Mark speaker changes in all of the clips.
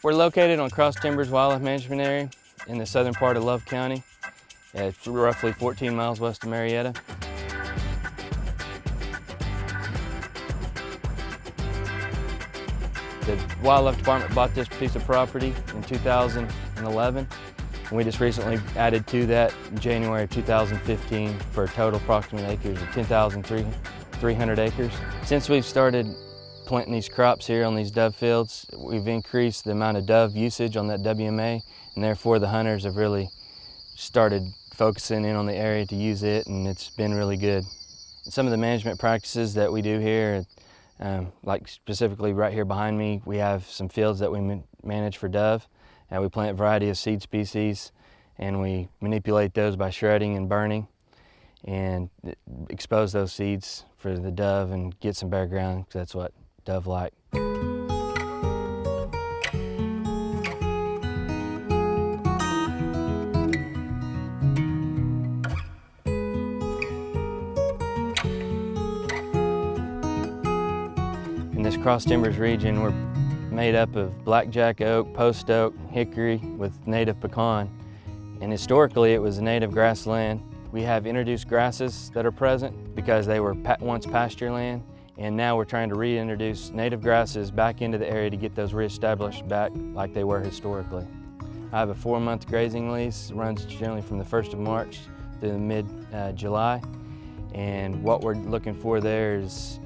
Speaker 1: We're located on Cross Timbers Wildlife Management Area in the southern part of Love County. It's roughly 14 miles west of Marietta. The Wildlife Department bought this piece of property in 2011, and we just recently added to that in January of 2015 for a total approximate acres of 10,300 acres. Since we've started planting these crops here on these dove fields, we've increased the amount of dove usage on that WMA, and therefore the hunters have really started focusing in on the area to use it, and it's been really good. Some of the management practices that we do here, like specifically right here behind me, we have some fields that we manage for dove. We plant a variety of seed species, and we manipulate those by shredding and burning, and expose those seeds for the dove and get some bare ground, because that's what dove like. In this Cross Timbers region, we're made up of blackjack oak, post oak, hickory with native pecan. And historically it was a native grassland. We have introduced grasses that are present because they were once pasture land, and now we're trying to reintroduce native grasses back into the area to get those reestablished back like they were historically. I have a 4-month grazing lease. It runs generally from the 1st of March through mid-July. And what we're looking for there is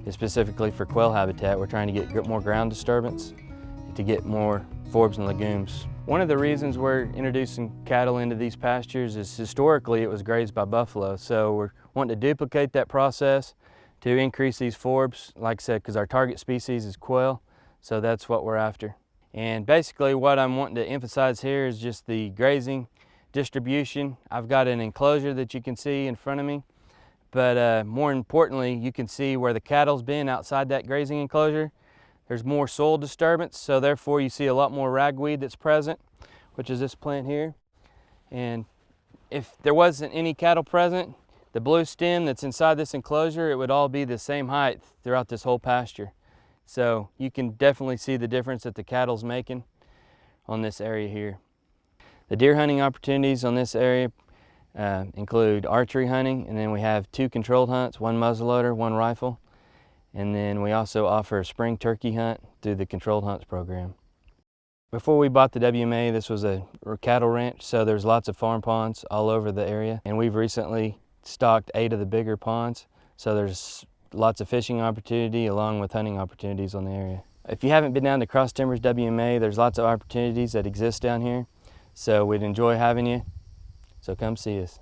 Speaker 1: specifically for quail habitat. We're trying to get more ground disturbance to get more forbs and legumes. One of the reasons we're introducing cattle into these pastures is historically it was grazed by buffalo. So we're wanting to duplicate that process to increase these forbs, like I said, because our target species is quail. So that's what we're after. And basically what I'm wanting to emphasize here is just the grazing distribution. I've got an enclosure that you can see in front of me. But more importantly, you can see where the cattle's been outside that grazing enclosure. There's more soil disturbance, so therefore you see a lot more ragweed that's present, which is this plant here. And if there wasn't any cattle present, the blue stem that's inside this enclosure, it would all be the same height throughout this whole pasture. So you can definitely see the difference that the cattle's making on this area here. The deer hunting opportunities on this area include archery hunting, and then we have 2 controlled hunts, 1 muzzleloader, 1 rifle. And then we also offer a spring turkey hunt through the controlled hunts program. Before we bought the WMA, this was a cattle ranch, so there's lots of farm ponds all over the area. And we've recently stocked 8 of the bigger ponds, so there's lots of fishing opportunity along with hunting opportunities on the area. If you haven't been down to Cross Timbers WMA, there's lots of opportunities that exist down here. So we'd enjoy having you. So come see us.